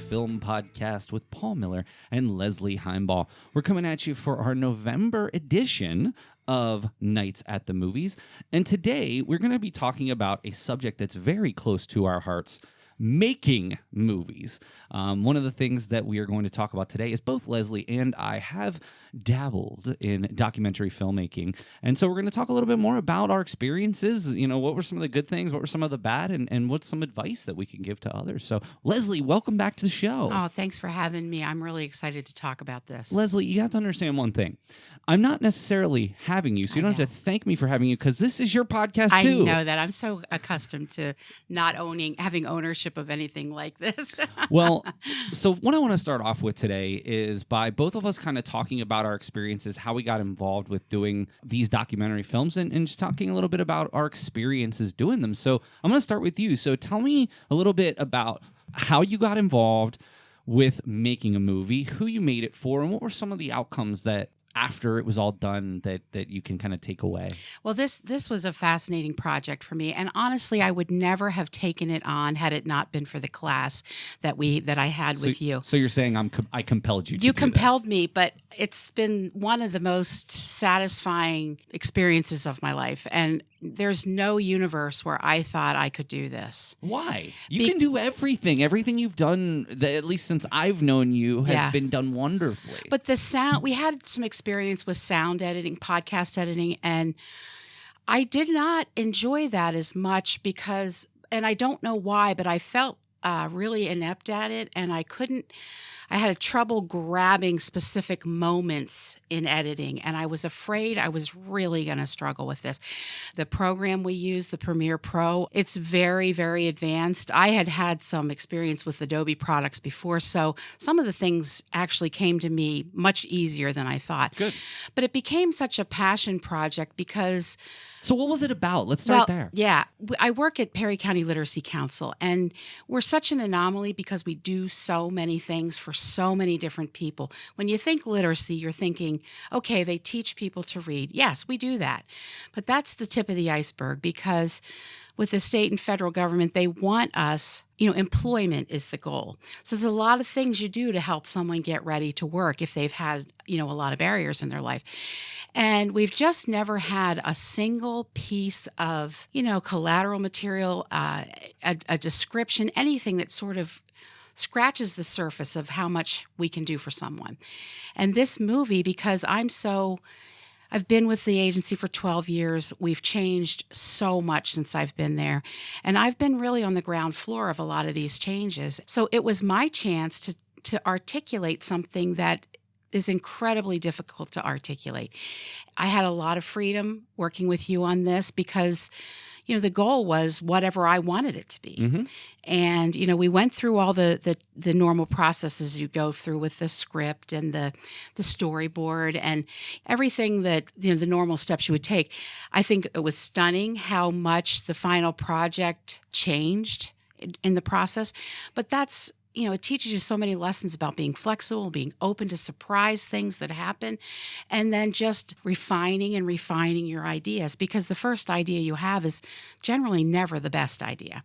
film podcast with Paul Miller and Leslie Heimbaugh. We're coming at you for our November edition of Nights at the Movies. And today we're going to be talking about a subject that's very close to our hearts: making movies. One of the things that we are going to talk about today is both Leslie and I have dabbled in documentary filmmaking. And so we're going to talk a little bit more about our experiences. You know, what were some of the good things? What were some of the bad? And what's some advice that we can give to others? So, Leslie, welcome back to the show. Oh, thanks for having me. I'm really excited to talk about this. Leslie, you have to understand one thing. I'm not necessarily having you, so you don't have to thank me for having you, because this is your podcast too. I know that. I'm so accustomed to not having ownership of anything like this. Well, so what I want to start off with today is by both of us kind of talking about our experiences, how we got involved with doing these documentary films, and just talking a little bit about our experiences doing them. So I'm going to start with you. So tell me a little bit about how you got involved with making a movie, who you made it for, and what were some of the outcomes that after it was all done that you can kind of take away? Well, this was a fascinating project for me, and honestly, I would never have taken it on had it not been for the class that I had with you. So you're saying I compelled you to You do compelled this. me, but it's been one of the most satisfying experiences of my life, and there's no universe where I thought I could do this. Why? You can do everything. Everything you've done, at least since I've known you, has been done wonderfully. But the sound, we had some experience with sound editing, podcast editing, and I did not enjoy that as much because, and I don't know why, but I felt really inept at it, and I had a trouble grabbing specific moments in editing, and I was afraid I was really going to struggle with this. The program we use, the Premiere Pro, it's very, very advanced. I had some experience with Adobe products before, so some of the things actually came to me much easier than I thought. Good. But it became such a passion project because... So what was it about? Let's start there. Yeah. I work at Perry County Literacy Council, and we're such an anomaly because we do so many things for so many different people. When you think literacy, you're thinking, okay, they teach people to read. Yes, we do that. But that's the tip of the iceberg, because with the state and federal government, they want us, employment is the goal. So there's a lot of things you do to help someone get ready to work if they've had, a lot of barriers in their life. And we've just never had a single piece of, collateral material, a description, anything that sort of scratches the surface of how much we can do for someone. And this movie, because I've been with the agency for 12 years. We've changed so much since I've been there. And I've been really on the ground floor of a lot of these changes. So it was my chance to articulate something that is incredibly difficult to articulate. I had a lot of freedom working with you on this because the goal was whatever I wanted it to be. Mm-hmm. And, we went through all the normal processes you go through with the script and the storyboard and everything that, the normal steps you would take. I think it was stunning how much the final project changed in the process. But that's, it teaches you so many lessons about being flexible, being open to surprise things that happen, and then just refining your ideas, because the first idea you have is generally never the best idea.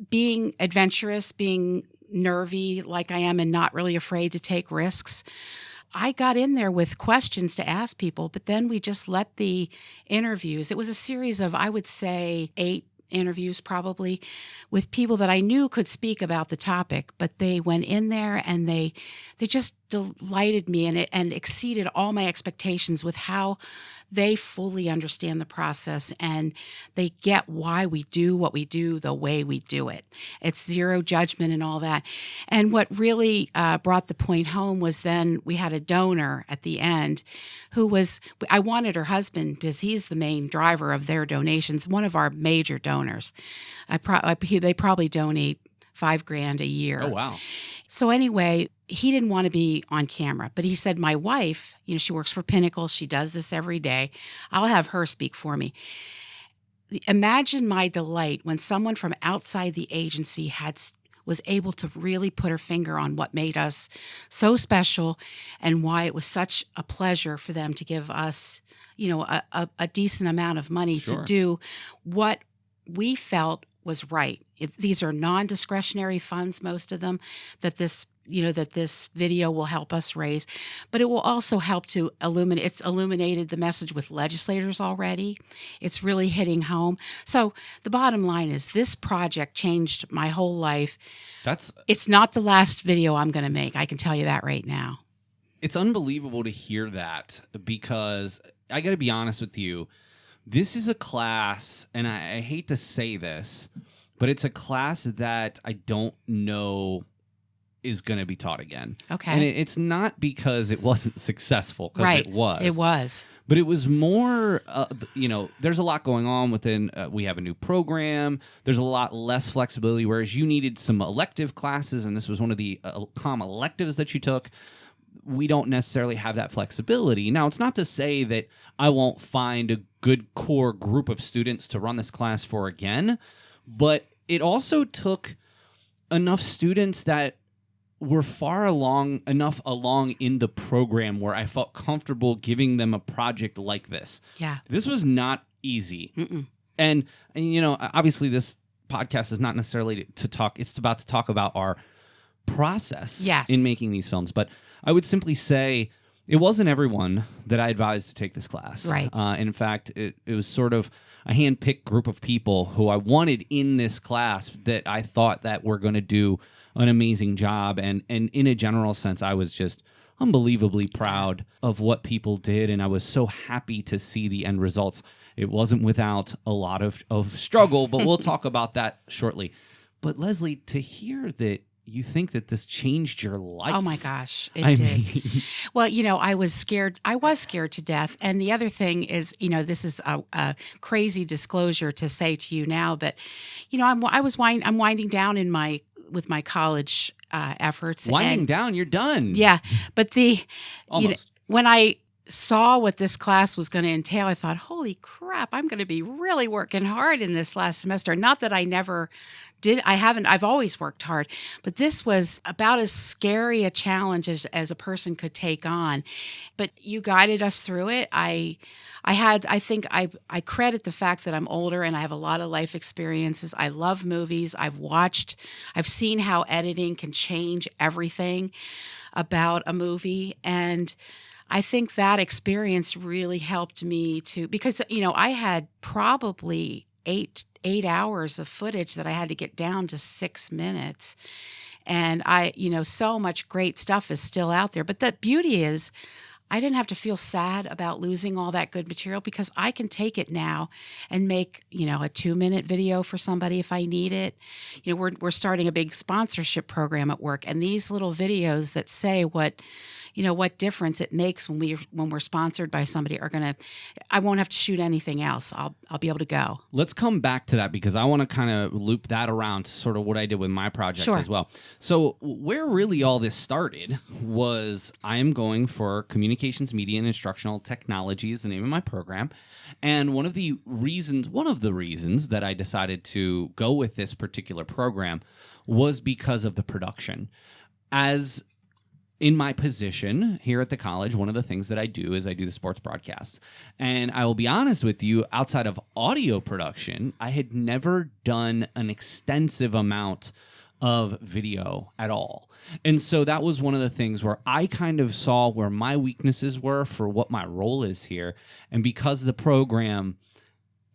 Being adventurous, being nervy like I am and not really afraid to take risks, I got in there with questions to ask people, but then we just let the interviews. It was a series of, I would say, 8 interviews probably with people that I knew could speak about the topic, but they went in there and they just delighted me and exceeded all my expectations with how they fully understand the process and they get why we do what we do the way we do it. It's zero judgment and all that. And what really brought the point home was then we had a donor at the end I wanted her husband because he's the main driver of their donations, one of our major donors. They probably donate $5,000 a year. Oh, wow. So anyway, he didn't want to be on camera, but he said, my wife, she works for Pinnacle. She does this every day. I'll have her speak for me. Imagine my delight when someone from outside the agency was able to really put her finger on what made us so special and why it was such a pleasure for them to give us, a decent amount of money to do what we felt was right. These are non-discretionary funds, most of them, that this video will help us raise, but it will also help to illuminate. It's illuminated the message with legislators already. It's really hitting home. So the bottom line is this project changed my whole life. It's not the last video I'm going to make. I can tell you that right now. It's unbelievable to hear that, because I got to be honest with you. This is a class, and I hate to say this, but it's a class that I don't know is going to be taught again. Okay. And it's not because it wasn't successful, because right. It was. It was. But it was more, there's a lot going on within, we have a new program. There's a lot less flexibility, whereas you needed some elective classes, and this was one of the common electives that you took. We don't necessarily have that flexibility. Now, it's not to say that I won't find a good core group of students to run this class for again, but it also took enough students that were enough along in the program where I felt comfortable giving them a project like this. Yeah. This was not easy. Mm-mm. And obviously this podcast is not necessarily it's about to talk about our process in making these films. But I would simply say it wasn't everyone that I advised to take this class. Right. In fact, it was sort of a hand-picked group of people who I wanted in this class that I thought that were going to do an amazing job. And in a general sense, I was just unbelievably proud of what people did, and I was so happy to see the end results. It wasn't without a lot of struggle, but we'll talk about that shortly. But Leslie, to hear that you think that this changed your life. Oh my gosh, it did. Well, I was scared. I was scared to death. And the other thing is, this is a crazy disclosure to say to you now, but I'm winding down with my college efforts. Winding down, you're done. Yeah, but almost when I saw what this class was going to entail, I thought, holy crap, I'm going to be really working hard in this last semester. Not that I never did. I've always worked hard, but this was about as scary a challenge as a person could take on. But you guided us through it. I credit the fact that I'm older and I have a lot of life experiences. I love movies. I've seen how editing can change everything about a movie. And I think that experience really helped me because I had probably eight hours of footage that I had to get down to 6 minutes. And so much great stuff is still out there. But the beauty is I didn't have to feel sad about losing all that good material because I can take it now and make, a 2-minute video for somebody if I need it. We're starting a big sponsorship program at work, and these little videos that say what difference it makes when we're sponsored by somebody I won't have to shoot anything else. I'll be able to go. Let's come back to that because I want to kind of loop that around to sort of what I did with my project as well. So where really all this started was I am going for Communications, Media, and Instructional Technology is the name of my program. And one of the reasons that I decided to go with this particular program was because of the production. As in my position here at the college, one of the things that I do is I do the sports broadcasts. And I will be honest with you, outside of audio production, I had never done an extensive amount of video at all. And so that was one of the things where I kind of saw where my weaknesses were for what my role is here. And because the program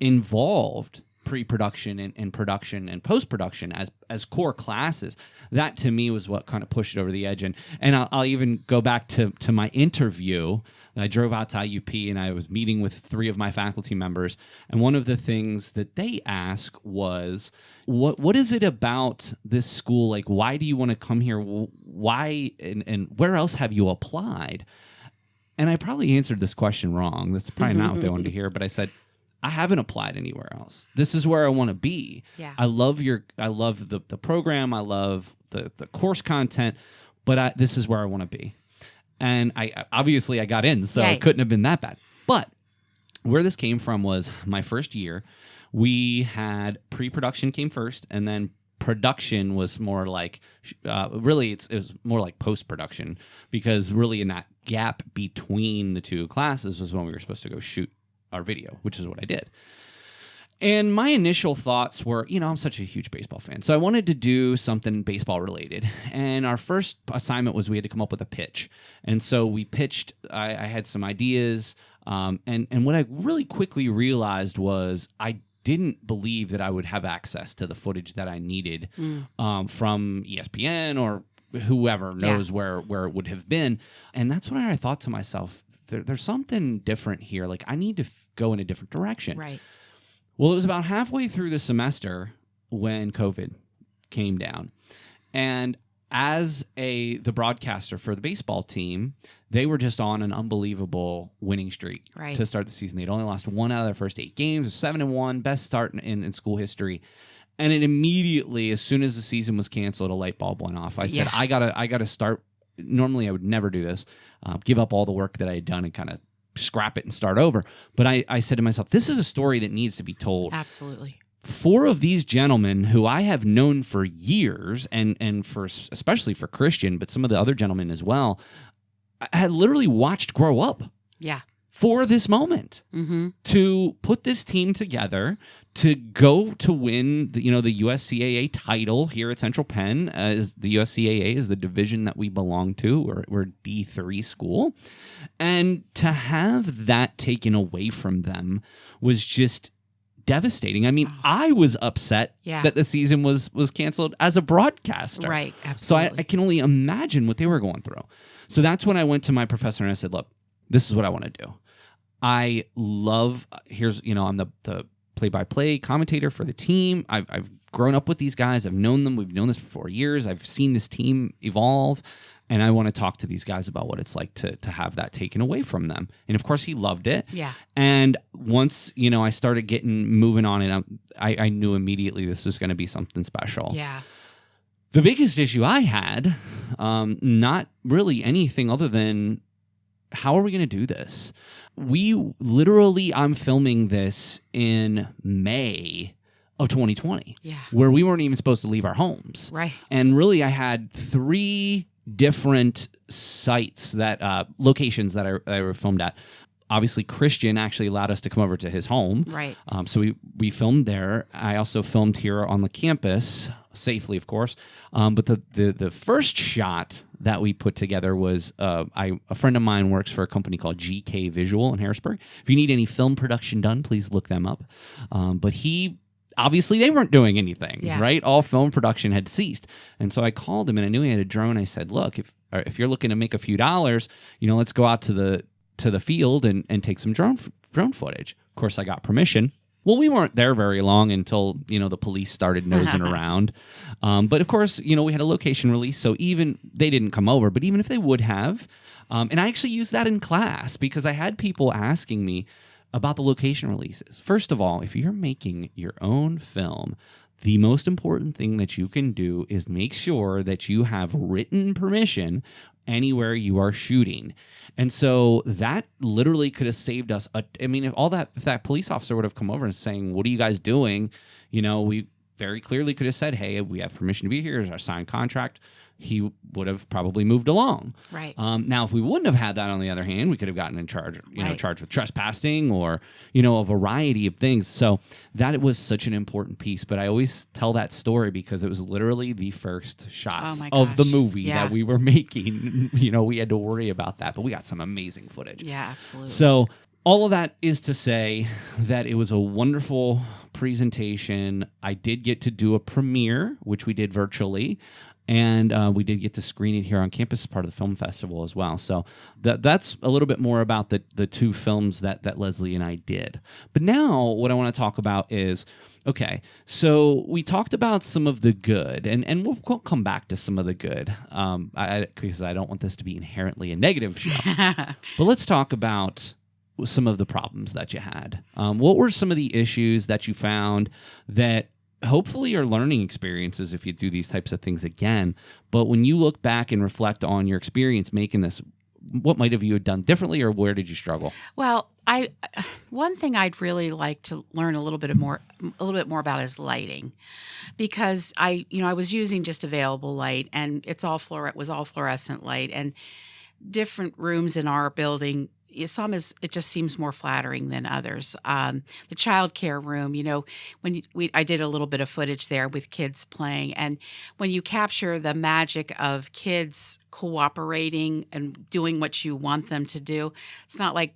involved pre-production and production and post-production as core classes, that to me was what kind of pushed it over the edge. And I'll even go back to my interview. I drove out to IUP and I was meeting with 3 of my faculty members. And one of the things that they asked was, what is it about this school? Like, why do you want to come here? Why and where else have you applied? And I probably answered this question wrong. That's probably not what they wanted to hear. But I said, I haven't applied anywhere else. This is where I want to be. Yeah. I love the program. I love the course content, but this is where I want to be. And I obviously got in, so it couldn't have been that bad. But where this came from was my first year. We had pre-production came first, and then production was more like really it was more like post-production, because really in that gap between the two classes was when we were supposed to go shoot our video, which is what I did. And my initial thoughts were, I'm such a huge baseball fan, so I wanted to do something baseball related. And our first assignment was we had to come up with a pitch. And so we pitched, I had some ideas, and what I really quickly realized was I didn't believe that I would have access to the footage that I needed from ESPN or whoever knows where it would have been. And that's when I thought to myself, there's something different here. Like, I need to go in a different direction. Right. Well, it was about halfway through the semester when COVID came down. And as the broadcaster for the baseball team, they were just on an unbelievable winning streak to start the season. They'd only lost 1 out of their first 8 games, 7-1, best start in school history. And it immediately, as soon as the season was canceled, a light bulb went off. I said, I gotta start. Normally, I would never do this, give up all the work that I had done and kind of scrap it and start over. But I said to myself, this is a story that needs to be told. Absolutely. 4 of these gentlemen who I have known for years, and for especially for Christian, but some of the other gentlemen as well, I had literally watched grow up. Yeah. For this moment, to put this team together, to go to win the USCAA title here at Central Penn. As the USCAA is the division that we belong to. We're a D3 school. And to have that taken away from them was just devastating. I mean, I was upset that the season was canceled as a broadcaster. Right, absolutely. So I can only imagine what they were going through. So that's when I went to my professor and I said, look, this is what I want to do. I love, I'm the play-by-play commentator for the team. I've grown up with these guys. I've known them. We've known this for 4 years. I've seen this team evolve, and I want to talk to these guys about what it's like to have that taken away from them. And, of course, he loved it. Yeah. And once, I started moving on it, I knew immediately this was going to be something special. Yeah. The biggest issue I had, not really anything other than, how are we going to do this? I'm filming this in May of 2020, where we weren't even supposed to leave our homes. Right. And really, I had 3 different sites locations that I were filmed at. Obviously, Christian actually allowed us to come over to his home. Right. So we filmed there. I also filmed here on the campus, safely, of course. But the first shot that we put together was a friend of mine works for a company called GK Visual in Harrisburg. If you need any film production done, please look them up. But obviously they weren't doing anything, right? All film production had ceased. And so I called him and I knew he had a drone. I said, look, if you're looking to make a few dollars, let's go out to the field and take some drone footage. Of course, I got permission. Well, we weren't there very long until, the police started nosing around. But of course, we had a location release, so even they didn't come over, but even if they would have, and I actually used that in class because I had people asking me about the location releases. First of all, if you're making your own film, the most important thing that you can do is make sure that you have written permission anywhere you are shooting. And so that literally could have saved us. If that police officer would have come over and saying, what are you guys doing? We very clearly could have said, hey, we have permission to be here. Here's our signed contract. He would have probably moved along. Right. Now, if we wouldn't have had that, on the other hand, we could have gotten in charge, charged with trespassing or, a variety of things. So that was such an important piece. But I always tell that story because it was literally the first shots of the movie that we were making. We had to worry about that, but we got some amazing footage. Yeah, absolutely. So all of that is to say that it was a wonderful presentation. I did get to do a premiere, which we did virtually. And we did get to screen it here on campus as part of the film festival as well. So that's a little bit more about the 2 films that Leslie and I did. But now what I want to talk about is, okay, so we talked about some of the good, and we'll come back to some of the good because I don't want this to be inherently a negative show. But let's talk about some of the problems that you had. What were some of the issues that you found that hopefully your learning experiences if you do these types of things again? But when you look back and reflect on your experience making this, what might have you done differently, or where did you struggle? Well, one thing I'd really like to learn a little bit more about is lighting, because I was using just available light, and was all fluorescent light, and different rooms in our building, some is it just seems more flattering than others. The child care room, I did a little bit of footage there with kids playing, and when you capture the magic of kids cooperating and doing what you want them to do, it's not like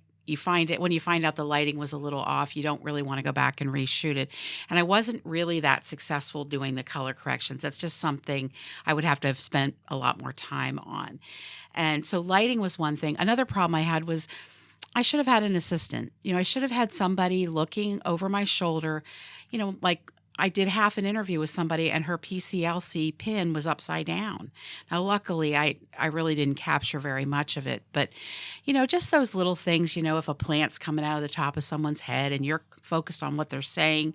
when you find out the lighting was a little off, you don't really want to go back and reshoot it. And I wasn't really that successful doing the color corrections. That's just something I would have to have spent a lot more time on. And so lighting was one thing. Another problem I had was I should have had an assistant. I should have had somebody looking over my shoulder, like I did half an interview with somebody and her PCLC pin was upside down. Now, luckily, I really didn't capture very much of it. But, just those little things, if a plant's coming out of the top of someone's head and you're focused on what they're saying,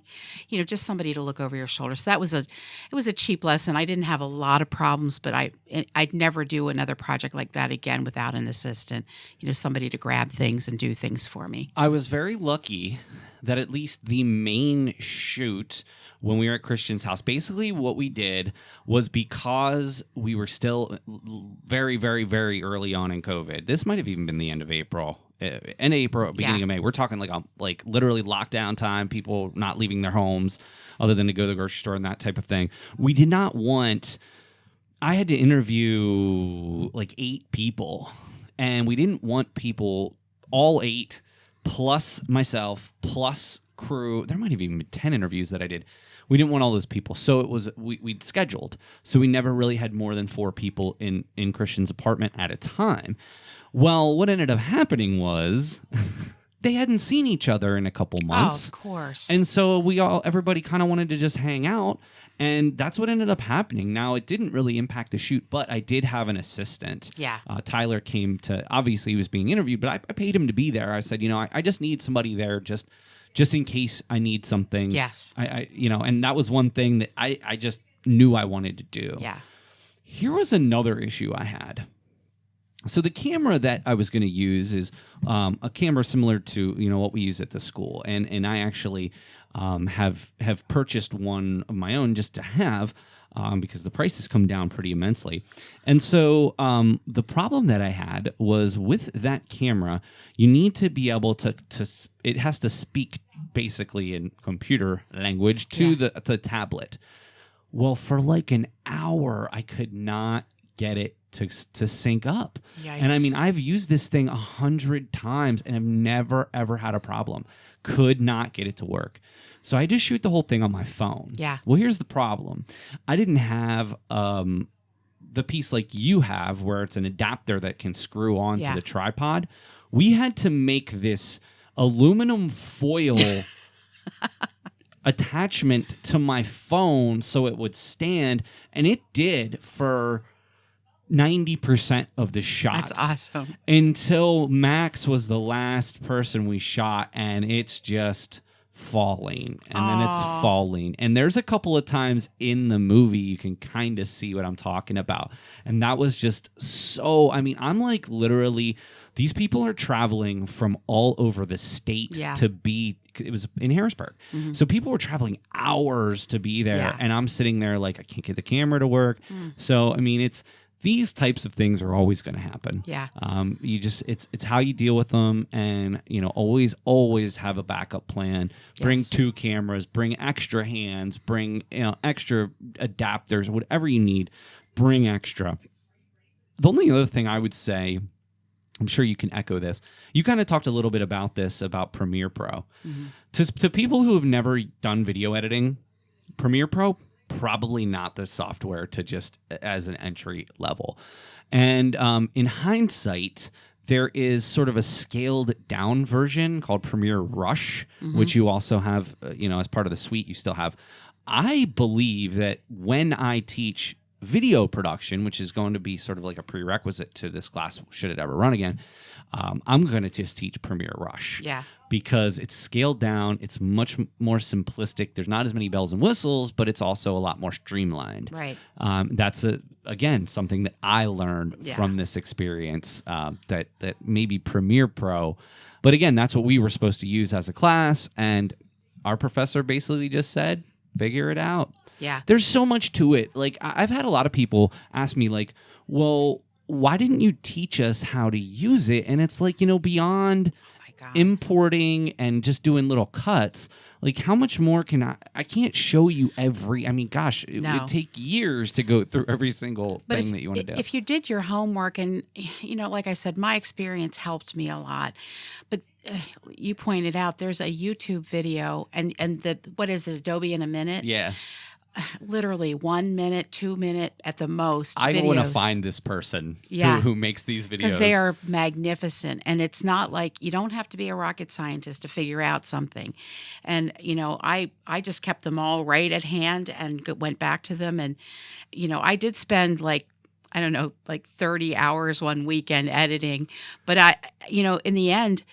just somebody to look over your shoulder. So it was a cheap lesson. I didn't have a lot of problems, but I'd never do another project like that again without an assistant, somebody to grab things and do things for me. I was very lucky that at least the main shoot when we were at Christian's house, basically what we did was, because we were still very, very, very early on in COVID. This might have even been the end of April. Beginning of May. We're talking like literally lockdown time, people not leaving their homes other than to go to the grocery store and that type of thing. We did not want... I had to interview like 8 people, and we didn't want people, all 8, plus myself, plus crew. There might have even been 10 interviews that I did. We didn't want all those people. So it was we'd scheduled. So we never really had more than 4 people in Christian's apartment at a time. Well, what ended up happening was they hadn't seen each other in a couple months. Oh, of course. And so everybody kind of wanted to just hang out. And that's what ended up happening. Now, it didn't really impact the shoot, but I did have an assistant. Yeah. Tyler came to, obviously he was being interviewed, but I paid him to be there. I said, I just need somebody there just in case I need something. Yes. And that was one thing that I just knew I wanted to do. Yeah. Here was another issue I had. So the camera that I was going to use is a camera similar to what we use at the school, and I actually have purchased one of my own just to have, because the price has come down pretty immensely. And so the problem that I had was with that camera, you need to be able to it has to speak basically in computer language to the tablet. Well, for like an hour, I could not get it to sync up. Yikes. And I mean, I've used this thing 100 times and have never, ever had a problem. Could not get it to work. So I just shoot the whole thing on my phone. Yeah. Well, here's the problem. I didn't have the piece like you have where it's an adapter that can screw onto the tripod. We had to make this aluminum foil attachment to my phone so it would stand, and it did for 90% of the shots. That's awesome. Until Max was the last person we shot, and it's just falling, and then it's falling. And there's a couple of times in the movie you can kind of see what I'm talking about. And that was just so, I'm like literally, these people are traveling from all over the state to be, it was in Harrisburg. Mm-hmm. So people were traveling hours to be there, and I'm sitting there like, I can't get the camera to work. So, it's, these types of things are always going to happen. Yeah. It's how you deal with them, and always have a backup plan. Bring 2 cameras, bring extra hands, bring extra adapters, whatever you need. Bring extra. The only other thing I would say, I'm sure you can echo this. You kind of talked a little bit about this about Premiere Pro. Mm-hmm. To people who have never done video editing, Premiere Pro, probably not the software to just as an entry level. And in hindsight, there is sort of a scaled down version called Premiere Rush, which you also have, as part of the suite you still have. I believe that when I teach video production, which is going to be sort of like a prerequisite to this class, should it ever run again, I'm going to just teach Premiere Rush. Yeah. Because it's scaled down, it's much more simplistic. There's not as many bells and whistles, but it's also a lot more streamlined. Right. That's again something that I learned from this experience. That maybe Premiere Pro, but again, that's what we were supposed to use as a class, and our professor basically just said, "Figure it out." Yeah. There's so much to it. Like I've had a lot of people ask me, like, "Well, why didn't you teach us how to use it? And it's like, beyond God. importing and just doing little cuts, like how much more can I can't show you every, gosh, it No. would take years to go through every single thing that you want to do. If you did your homework and, like I said, my experience helped me a lot. But you pointed out there's a YouTube video and what is it, Adobe in a minute? Yeah. Literally 1 minute, 2 minute at the most. I videos. want to find this person who makes these videos. Because they are magnificent. And it's not like you don't have to be a rocket scientist to figure out something. And, I just kept them all right at hand and went back to them. And, I did spend like 30 hours one weekend editing. But in the end,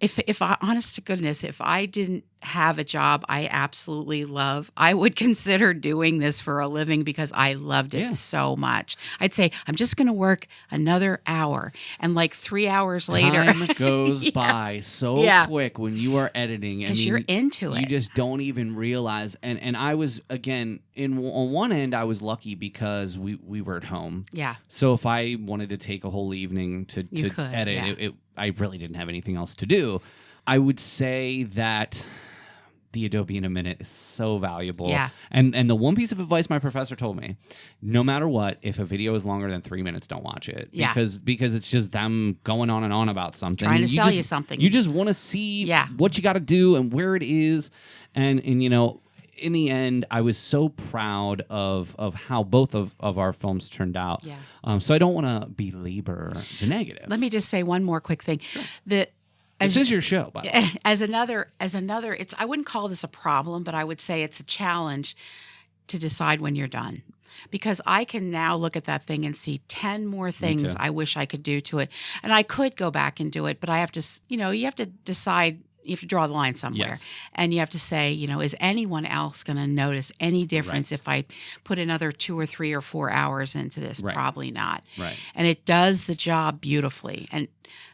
if I, honest to goodness, if I didn't have a job I absolutely love, I would consider doing this for a living because I loved it so much. I'd say, I'm just going to work another hour. And like 3 hours later. Time goes by so quick when you are editing. Because you're into it. You just don't even realize. And I was, again, on one end, I was lucky because we were at home. Yeah. So if I wanted to take a whole evening to edit, I really didn't have anything else to do. I would say that the Adobe in a minute is so valuable. Yeah. And the one piece of advice my professor told me, no matter what, if a video is longer than 3 minutes, don't watch it. Yeah. Because it's just them going on and on about something. Trying to sell you something. You just want to see what you got to do and where it is. And in the end, I was so proud of how both of our films turned out. Yeah. So I don't want to belabor the negative. Let me just say one more quick thing. Sure. This is your show, by the way. As another, I wouldn't call this a problem, but I would say it's a challenge to decide when you're done. Because I can now look at that thing and see 10 more things I wish I could do to it. And I could go back and do it, but I have to, you have to decide. You have to draw the line somewhere. Yes. And you have to say, is anyone else going to notice any difference if I put another 2 or 3 or 4 hours into this? Right. Probably not. Right. And it does the job beautifully. And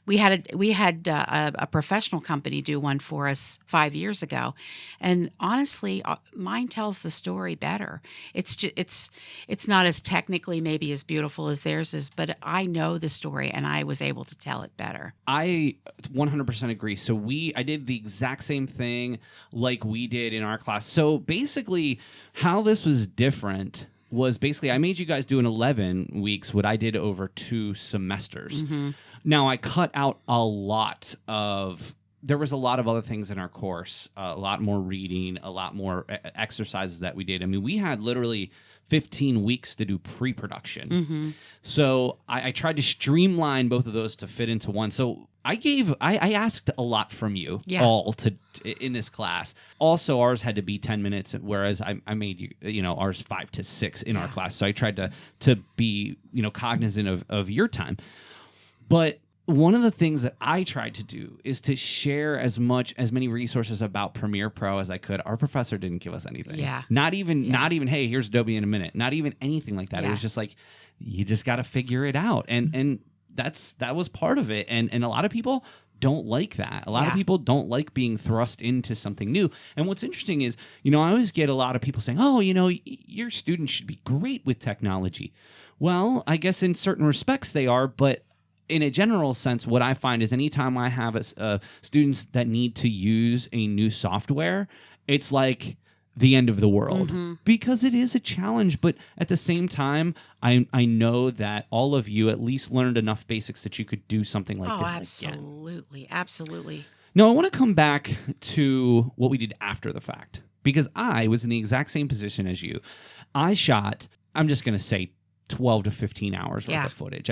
we had a professional company do one for us 5 years ago, and honestly, mine tells the story better. It's not as technically maybe as beautiful as theirs is, but I know the story and I was able to tell it better. I 100% agree. So I did the exact same thing like we did in our class. So basically, how this was different was I made you guys do in 11 weeks what I did over 2 semesters. Mm-hmm. Now, I cut out there was a lot of other things in our course, a lot more reading, a lot more exercises that we did. We had literally 15 weeks to do pre-production. Mm-hmm. So I tried to streamline both of those to fit into one. So I asked a lot from you all in this class. Also, ours had to be 10 minutes, whereas I made ours 5 to 6 in our class. So I tried to be cognizant of your time. But one of the things that I tried to do is to share as many resources about Premiere Pro as I could. Our professor didn't give us anything. Yeah. Not even, hey, here's Adobe in a minute. Not even anything like that. Yeah. It was just like, you just got to figure it out. And that was part of it. And a lot of people don't like that. A lot of people don't like being thrust into something new. And what's interesting is, I always get a lot of people saying, oh, your students should be great with technology. Well, I guess in certain respects they are, but in a general sense, what I find is anytime I have students that need to use a new software, it's like the end of the world because it is a challenge. But at the same time, I know that all of you at least learned enough basics that you could do something like this again. Absolutely. Now, I want to come back to what we did after the fact because I was in the exact same position as you. I shot, I'm just going to say, 12 to 15 hours worth of footage.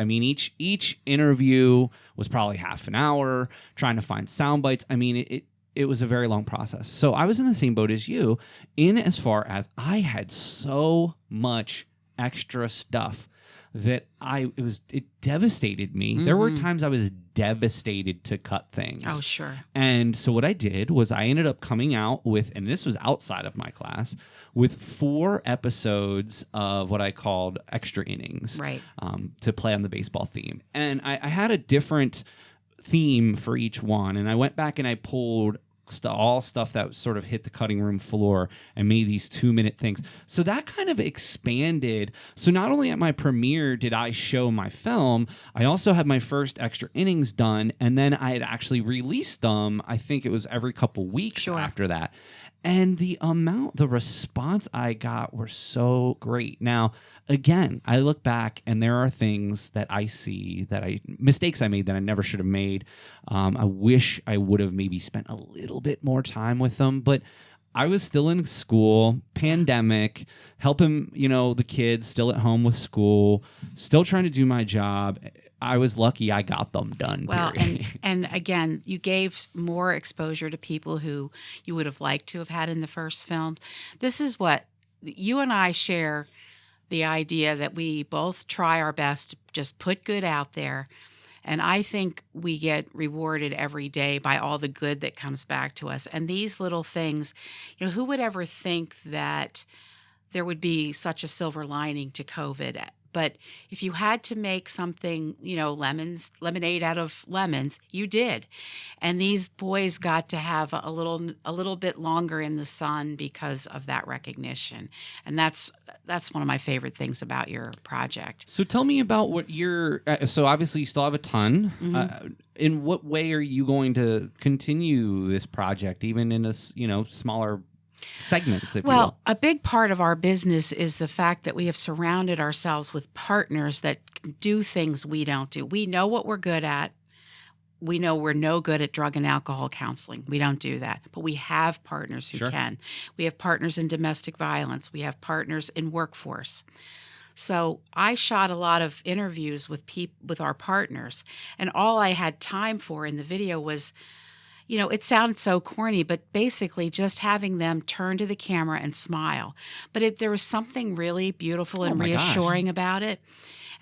Each interview was probably half an hour, trying to find sound bites. It was a very long process. So I was in the same boat as you in as far as I had so much extra stuff that it devastated me. Mm-hmm. There were times I was devastated to cut things. Oh, sure. And so what I did was I ended up coming out with, and this was outside of my class, with 4 episodes of what I called extra innings, right? To play on the baseball theme. And I had a different theme for each one. And I went back and I pulled all stuff that sort of hit the cutting room floor and made these 2-minute things. So that kind of expanded. So not only at my premiere did I show my film, I also had my first extra innings done, and then I had actually released them. I think it was every couple weeks after that. And the response I got were so great. Now, again, I look back and there are things that I see mistakes I made that I never should have made. I wish I would have maybe spent a little bit more time with them, but I was still in school, pandemic, helping, the kids, still at home with school, still trying to do my job. I was lucky I got them done. Well, and again, you gave more exposure to people who you would have liked to have had in the first film. This is what you and I share, the idea that we both try our best to just put good out there. And I think we get rewarded every day by all the good that comes back to us. And these little things, who would ever think that there would be such a silver lining to COVID? But if you had to make something, lemonade out of lemons, you did. And these boys got to have a little bit longer in the sun because of that recognition. And that's one of my favorite things about your project. So tell me about what so obviously you still have a ton. Mm-hmm. In what way are you going to continue this project, even in a, smaller segments, if you will? A big part of our business is the fact that we have surrounded ourselves with partners that do things we don't do. We know what we're good at. We know we're no good at drug and alcohol counseling. We don't do that. But we have partners who can. We have partners in domestic violence. We have partners in workforce. So I shot a lot of interviews with our partners, and all I had time for in the video was, it sounds so corny, but basically just having them turn to the camera and smile. But there was something really beautiful and reassuring about it.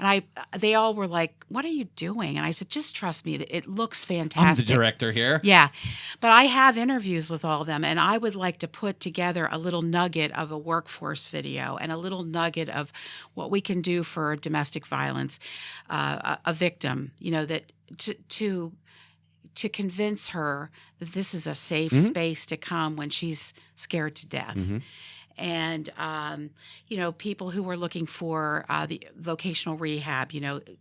And they all were like, "What are you doing?" And I said, "Just trust me. It looks fantastic." I'm the director here. Yeah. But I have interviews with all of them, and I would like to put together a little nugget of a workforce video and a little nugget of what we can do for domestic violence, a victim, that to convince her that this is a safe space to come when she's scared to death. Mm-hmm. And, people who are looking for the vocational rehab,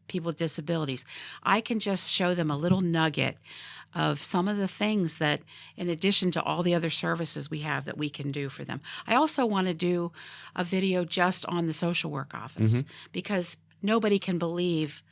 people with disabilities. I can just show them a little nugget of some of the things that, in addition to all the other services we have, that we can do for them. I also want to do a video just on the social work office because nobody can believe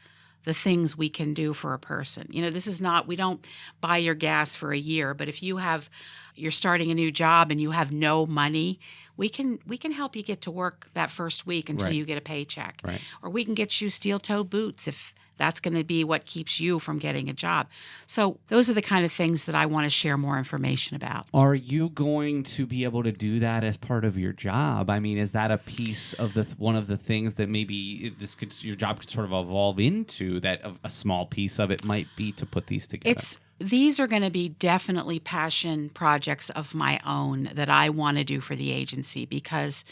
the things we can do for a person. This is not, we don't buy your gas for a year, but if you're starting a new job and you have no money, we can help you get to work that first week until you get a paycheck. Right. Or we can get you steel-toed boots if that's going to be what keeps you from getting a job. So those are the kind of things that I want to share more information about. Are you going to be able to do that as part of your job? I mean, is that a piece of one of the things that maybe your job could sort of evolve into, that a small piece of it might be to put these together? These are going to be definitely passion projects of my own that I want to do for the agency because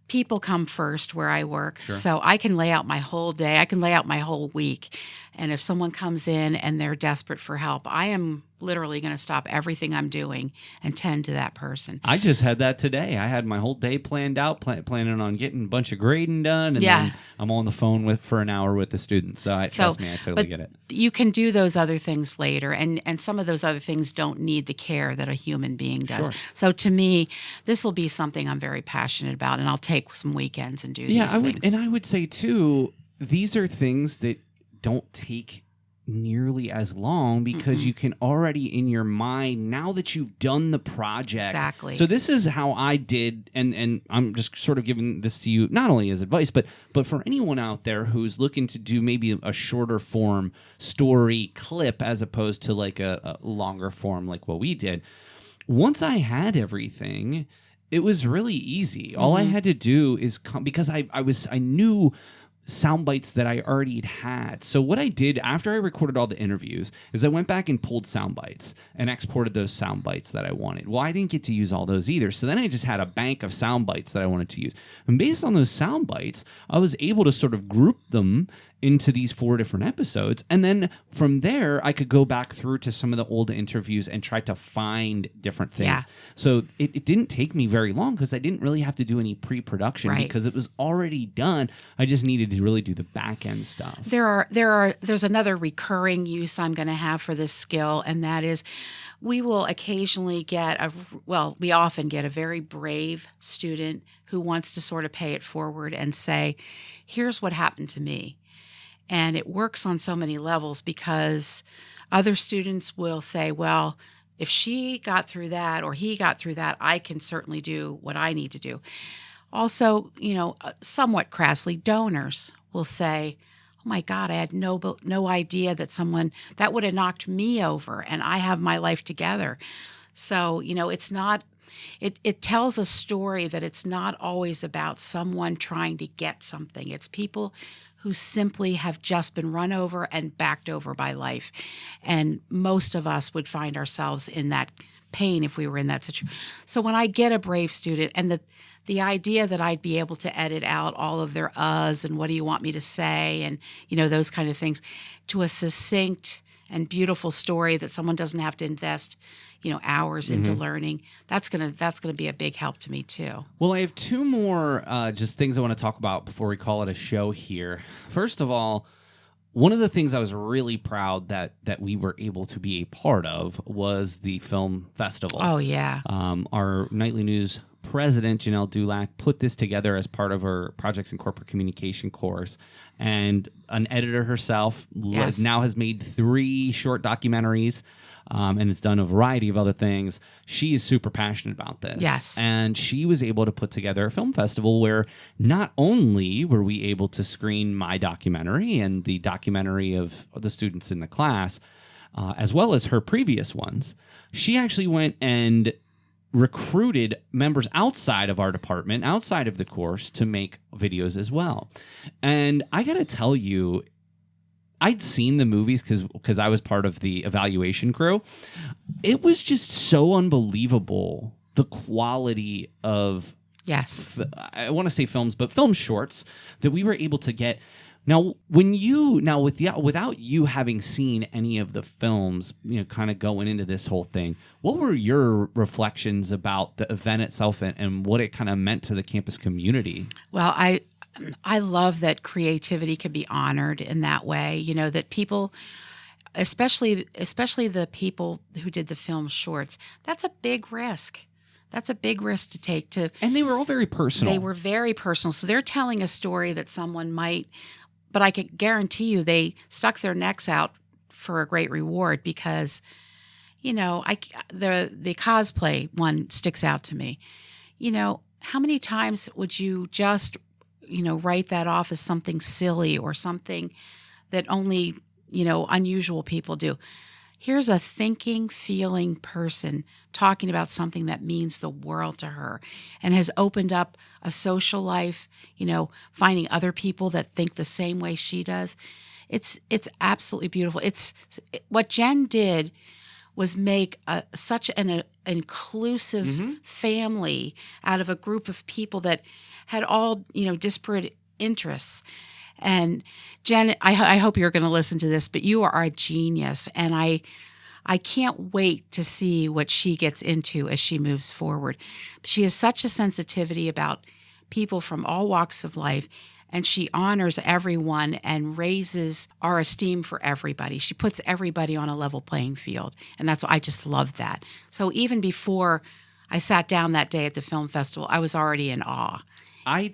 people come first where I work. Sure. So I can lay out my whole day. I can lay out my whole week. And if someone comes in and they're desperate for help, I am literally going to stop everything I'm doing and tend to that person. I just had that today. I had my whole day planned out, planning on getting a bunch of grading done, and then I'm on the phone for an hour with the students. So trust me, I totally get it. You can do those other things later, and some of those other things don't need the care that a human being does. Sure. So to me, this will be something I'm very passionate about, and I'll take some weekends and do these things. And I would say, too, these are things that don't take nearly as long because you can already in your mind, now that you've done the project. Exactly. So this is how I did, and I'm just sort of giving this to you not only as advice, but for anyone out there who's looking to do maybe a shorter form story clip as opposed to like a longer form like what we did. Once I had everything, it was really easy. All I had to do is because I knew sound bites that I already had. So what I did after I recorded all the interviews is I went back and pulled sound bites and exported those sound bites that I wanted. Well, I didn't get to use all those either. So then I just had a bank of sound bites that I wanted to use. And based on those sound bites, I was able to sort of group them into these 4 different episodes. And then from there, I could go back through to some of the old interviews and try to find different things. Yeah. So it didn't take me very long because I didn't really have to do any pre-production because it was already done. I just needed to really do the back end stuff. There's another recurring use I'm going to have for this skill, and that is we will occasionally we often get a very brave student who wants to sort of pay it forward and say, here's what happened to me. And it works on so many levels because other students will say, well, if she got through that or he got through that, I can certainly do what I need to do. Also, somewhat crassly, donors will say, oh my God, I had no idea that someone that would have knocked me over and I have my life together. So, it's not, it tells a story that it's not always about someone trying to get something. It's people who simply have just been run over and backed over by life. And most of us would find ourselves in that pain if we were in that situation. So when I get a brave student and the idea that I'd be able to edit out all of their uhs and what do you want me to say and, those kind of things to a succinct and beautiful story that someone doesn't have to invest hours into learning, that's gonna be a big help to me too. Well, I have 2 more just things I want to talk about before we call it a show here. First of all, one of the things I was really proud that we were able to be a part of was the film festival. Oh yeah. Our Nightly News president, Janelle Dulac, put this together as part of her Projects in Corporate Communication course. And an editor herself now has made 3 short documentaries. And has done a variety of other things. She is super passionate about this. Yes. And she was able to put together a film festival where not only were we able to screen my documentary and the documentary of the students in the class, as well as her previous ones, she actually went and recruited members outside of our department, outside of the course, to make videos as well. And I got to tell you, I'd seen the movies because I was part of the evaluation crew. It was just so unbelievable, the quality of, I want to say films, but film shorts that we were able to get. Now, without you having seen any of the films, kind of going into this whole thing, what were your reflections about the event itself and what it kind of meant to the campus community? Well, I love that creativity can be honored in that way, that people, especially the people who did the film shorts, that's a big risk. That's a big risk to take. And they were all very personal. They were very personal. So they're telling a story that someone might, but I can guarantee you they stuck their necks out for a great reward because, the cosplay one sticks out to me. How many times would you just write that off as something silly or something that only, unusual people do? Here's a thinking, feeling person talking about something that means the world to her and has opened up a social life, finding other people that think the same way she does. It's absolutely beautiful. What Jen did was make such an inclusive family out of a group of people that had all, disparate interests. And Jen, I hope you're going to listen to this, but you are a genius. And I can't wait to see what she gets into as she moves forward. She has such a sensitivity about people from all walks of life, and she honors everyone and raises our esteem for everybody. She puts everybody on a level playing field, and I just love that. So even before I sat down that day at the film festival, I was already in awe. I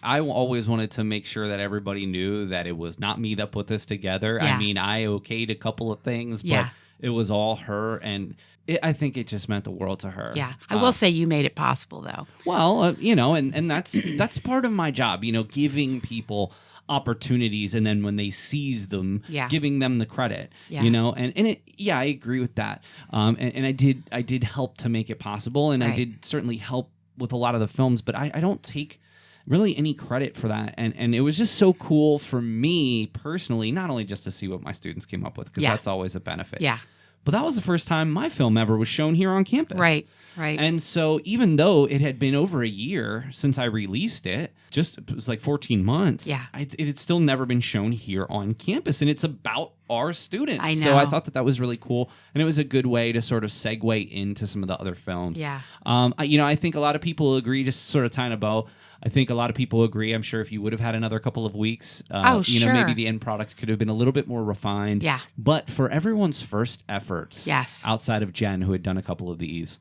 always wanted to make sure that everybody knew that it was not me that put this together. Yeah. I mean, I okayed a couple of things, but it was all her, and I think it just meant the world to her. Yeah, I will say you made it possible, though. Well, and that's part of my job, giving people opportunities, and then when they seize them, giving them the credit. Yeah. I agree with that. And I did help to make it possible, and I did certainly help with a lot of the films, but I don't take really any credit for that. And it was just so cool for me personally, not only just to see what my students came up with, because that's always a benefit. Yeah. But that was the first time my film ever was shown here on campus. Right. And so even though it had been over a year since I released it, it was like 14 months. Yeah. It had still never been shown here on campus, and it's about our students. I know. So I thought that was really cool, and it was a good way to sort of segue into some of the other films. Yeah. I think a lot of people agree, just sort of tying a bow. I think a lot of people agree. I'm sure if you would have had another couple of weeks, sure. maybe the end product could have been a little bit more refined. Yeah. But for everyone's first efforts, outside of Jen, who had done a couple of these,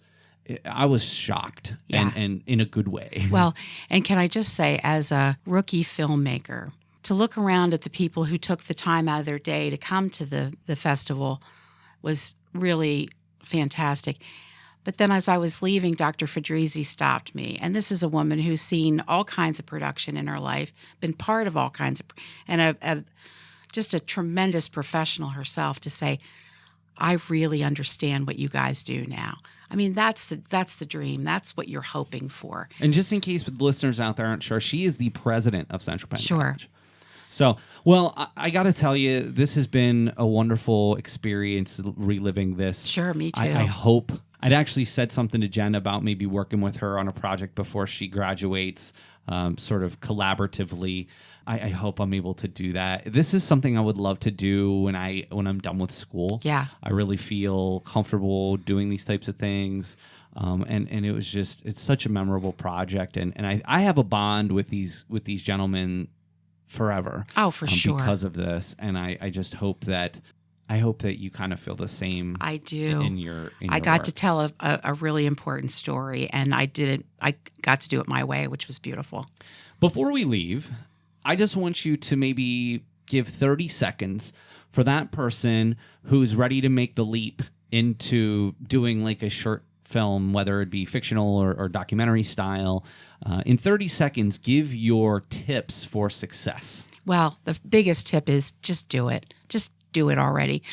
I was shocked, and in a good way. Well, and can I just say, as a rookie filmmaker, to look around at the people who took the time out of their day to come to the festival was really fantastic. But then as I was leaving, Dr. Fedrizi stopped me. And this is a woman who's seen all kinds of production in her life, been part of all kinds of, and just a tremendous professional herself, to say, I really understand what you guys do now. I mean, that's the dream. That's what you're hoping for. And just in case the listeners out there aren't sure, she is the president of Central Penn College. So, well, I got to tell you, this has been a wonderful experience reliving this. Sure, me too. I hope. I'd actually said something to Jen about maybe working with her on a project before she graduates, sort of collaboratively. I hope I'm able to do that. This is something I would love to do when I'm done with school. Yeah. I really feel comfortable doing these types of things. And it was it's such a memorable project. And I have a bond with these gentlemen forever. Oh, for sure. Because of this. And I just hope that you kind of feel the same. I do. In your I got work. to tell a really important story, and I got to do it my way, which was beautiful. Before we leave, I just want you to maybe give 30 seconds for that person who's ready to make the leap into doing like a short film, whether it be fictional or documentary style. In 30 seconds, give your tips for success. Well, the biggest tip is just do it. Just do it already.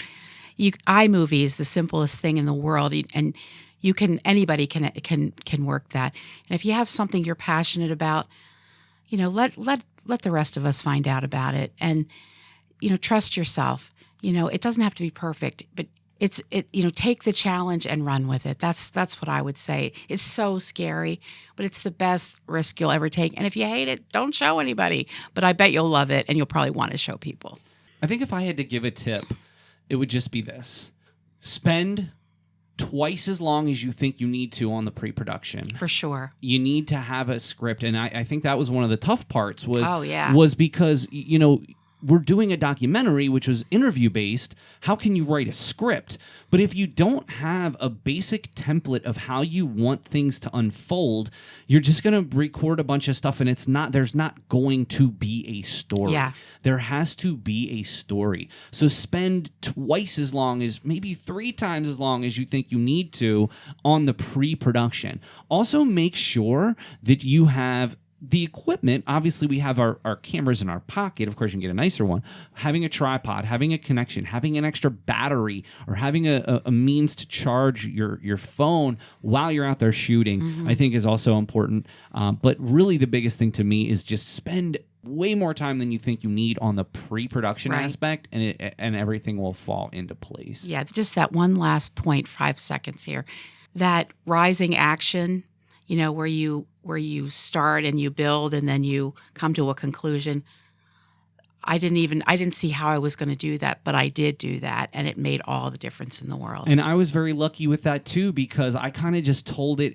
iMovie is the simplest thing in the world, and anybody can work that. And if you have something you're passionate about, let the rest of us find out about it, and trust yourself. It doesn't have to be perfect, but take the challenge and run with it. That's what I would say. It's so scary, but it's the best risk you'll ever take. And if you hate it, don't show anybody. But I bet you'll love it, and you'll probably want to show people. I think if I had to give a tip, it would just be this. Spend twice as long as you think you need to on the pre-production. For sure. You need to have a script. And I think that was one of the tough parts was was because, we're doing a documentary, which was interview-based. How can you write a script? But if you don't have a basic template of how you want things to unfold, you're just going to record a bunch of stuff, and there's not going to be a story. Yeah. There has to be a story. So spend twice as long, as maybe 3 times as long as you think you need to on the pre-production. Also, make sure that you have the equipment. Obviously, we have our cameras in our pocket. Of course, you can get a nicer one. Having a tripod, having a connection, having an extra battery, or having a means to charge your phone while you're out there shooting, I think is also important. But really, the biggest thing to me is just spend way more time than you think you need on the pre-production aspect, and everything will fall into place. Yeah, just that one last point, 5 seconds here. That rising action, where you start and you build and then you come to a conclusion. I didn't see how I was going to do that, but I did do that, and it made all the difference in the world. And I was very lucky with that too, because I kind of just told it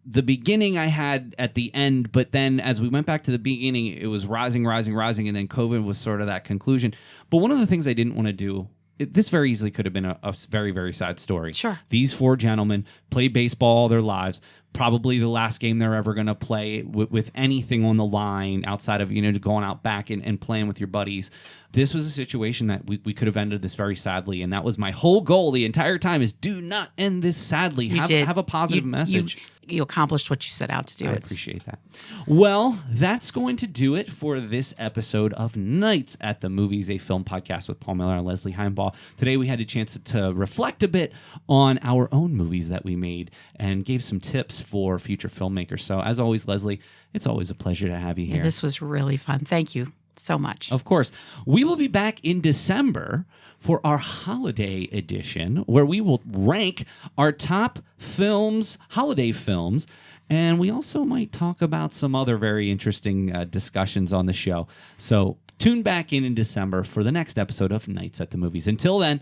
the beginning I had at the end, but then as we went back to the beginning, it was rising, and then COVID was sort of that conclusion. But one of the things I didn't want to do, this very easily could have been a very, very sad story. Sure. These 4 gentlemen played baseball all their lives, probably the last game they're ever going to play with anything on the line outside of, going out back and playing with your buddies. This was a situation that we could have ended this very sadly, and that was my whole goal the entire time, is do not end this sadly. Have a positive message. You accomplished what you set out to do. I appreciate that. Well, that's going to do it for this episode of Nights at the Movies, a film podcast with Paul Miller and Leslie Heimbaugh. Today we had a chance to reflect a bit on our own movies that we made and gave some tips for future filmmakers. So as always, Leslie, it's always a pleasure to have you here. This was really fun. Thank you so much. Of course. We will be back in December for our holiday edition, where we will rank our top films, holiday films, and we also might talk about some other very interesting discussions on the show. So tune back in December for the next episode of Nights at the Movies. Until then,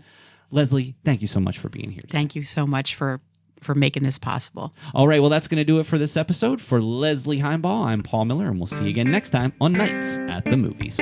Leslie, thank you so much for being here today. Thank you so much for making this possible. All right, well, that's going to do it for this episode. For Leslie Heimbaugh, I'm Paul Miller, and we'll see you again next time on Nights at the Movies.